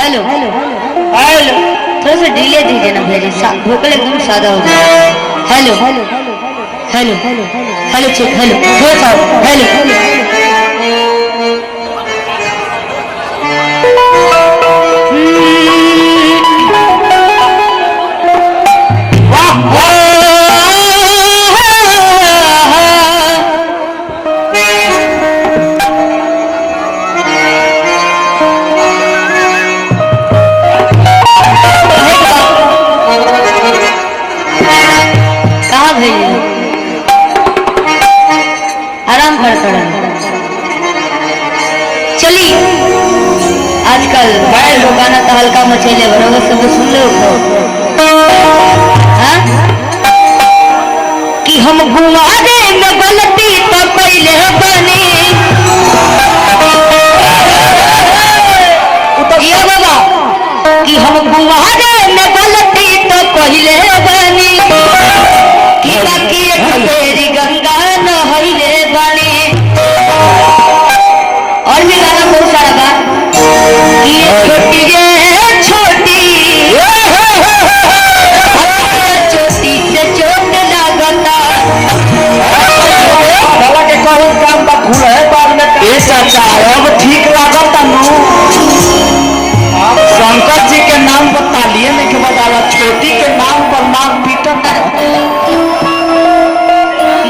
Hello hello, थोड़ा सा delay दीजिए ना भैया, वोकल एकदम सादा हो जाए। Hello hello hello hello check, hello थोड़ा सा हेलो। चली आजकल बड़े लोग गाना तो हल्का मचेले बरोबर सब सुन लो कि हम गुमारे में गलती तो पहले बनी उतरिया बाबा कि हम गुमारे में गलती तो पहले बनी कि बाकी तेरी गंगा न हईले बनी। और भी गाना बहुत सारा बात कि छोटी छोटी चोटी से चोट लागता बाबा के कहूं काम बा खुल है बाद में ए चाचा अब ठीक लागता नु आप शंकर जी के नाम पर तालिए नहीं के बजाला, छोटी के नाम पर नाम पीटत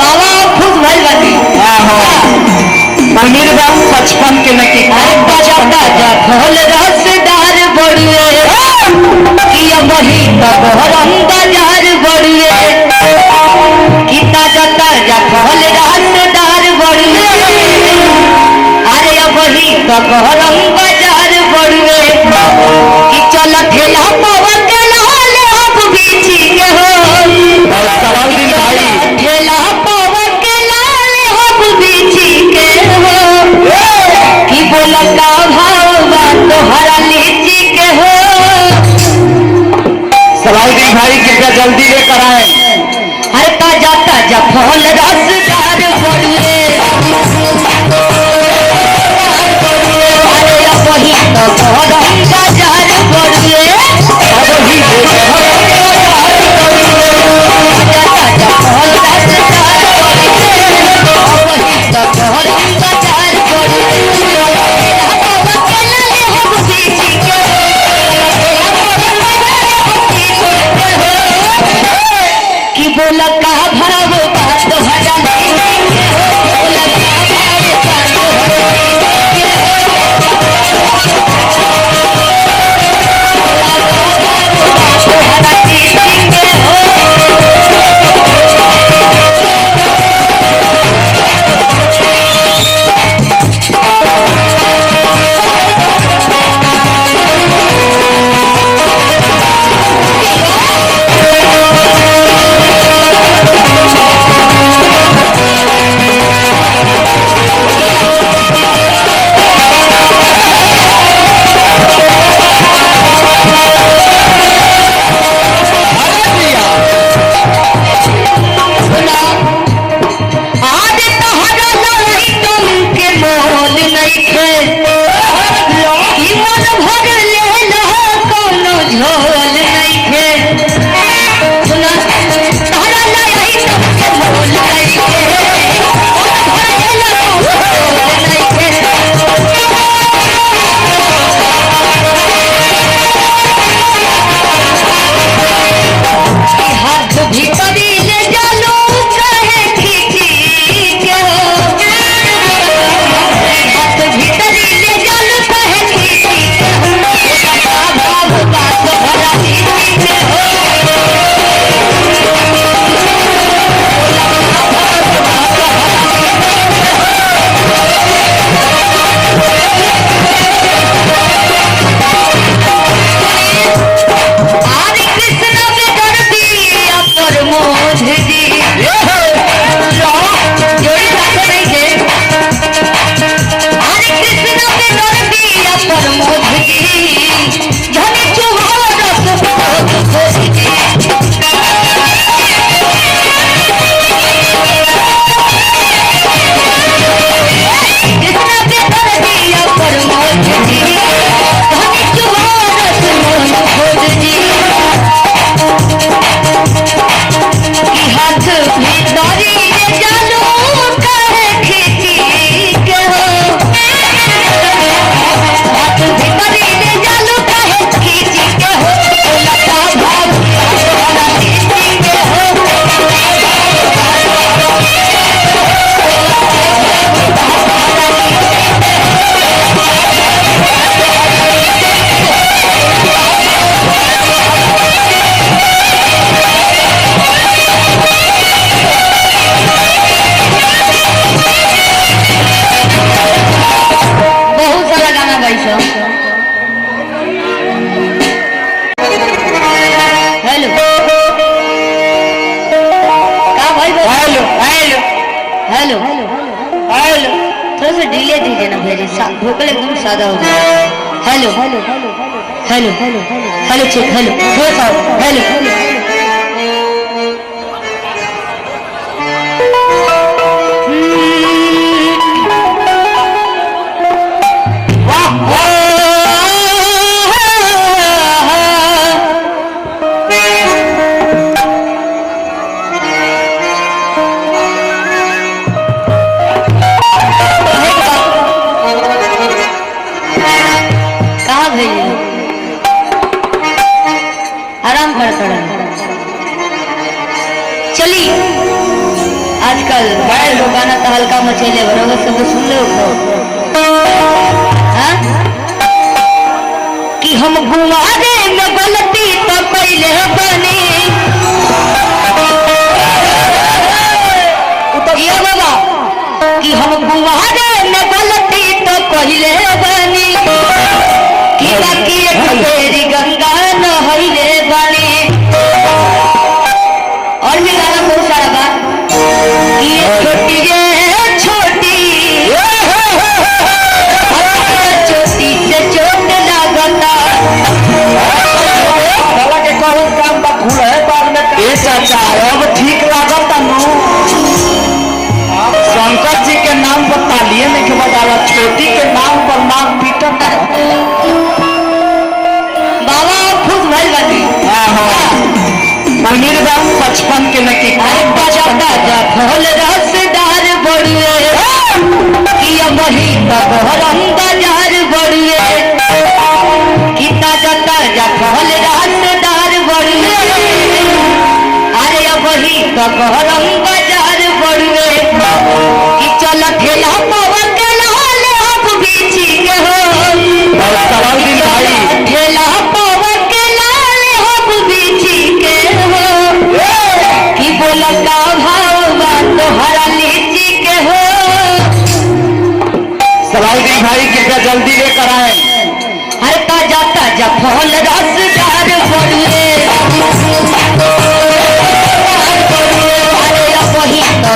बाबा खुश भइल बानी। हां हां अमीर बाबू 55 के नकी ताजा ताजा फल रसदार बड़ुए कि वही तब हम बाजार बड़ुए कि ताजा ताजा फल रसदार बड़ुए अरे वही तब हम बाजार बड़ुए कि चल ठेला पवन के लाल अब बीची के हो सवाल भाई ठेला पवन के लाल अब बीची के हो कि बोलता भाव तोहरा लीची के हो। सवाल भाई कृपया जल्दी लेकर आए। हर ताजा ताजा फल रसदार बड़ुए अरे वही तो गरम बाजार बड़ुए ताजा फल रसदार बड़ुए वही तो गरम बाजार कि बोला का भाव बात हरा बोला का भीतरी में डिले दीजिए ना भैया, भोकल एकदम सादा हो जाए। Hello hello hello hello check hello थोड़ा सा हेलो। चली आजकल बैल हो गाना तो हल्का मचेले बरोबर सब सुन लो कि हम गुवारे में गलती तो पहले बनी ये बाबा कि हम गुवारे में गलती तो पहले बनी कि बाकी तेरी गंगा न हईले बनी। और भी गाना बहुत सारा बात ये छोटी छोटी चोटी से चोट लागता के कौन काम बा खुल है बाद में ए चाचा अब ठीक लागता नु शंकर जी के नाम पर तालियां नहीं के बजाला छोटी के नाम पर नाम पीटत बाबा खुद भइल बानी। मंदिर बा 55 के नकी ताजा ताजा फल रसदार बड़ुए किया वही तक हरम बाजार बड़ुए कि ताजा ताजा फल रसदार बड़ुए अरे वही तक हरम बाजार बड़ुए कि चल ठेला पवन के लाल अब बीची के हो सवाल भाई ठेला पवन के लाल अब बीची के हो कि बोलता भाव तोहरा लीची के हो। सलाउद्दीन भाई कृपया जल्दी लेकर आए। हर ताजा ताजा फल रसदार बड़ुए अरे वही तो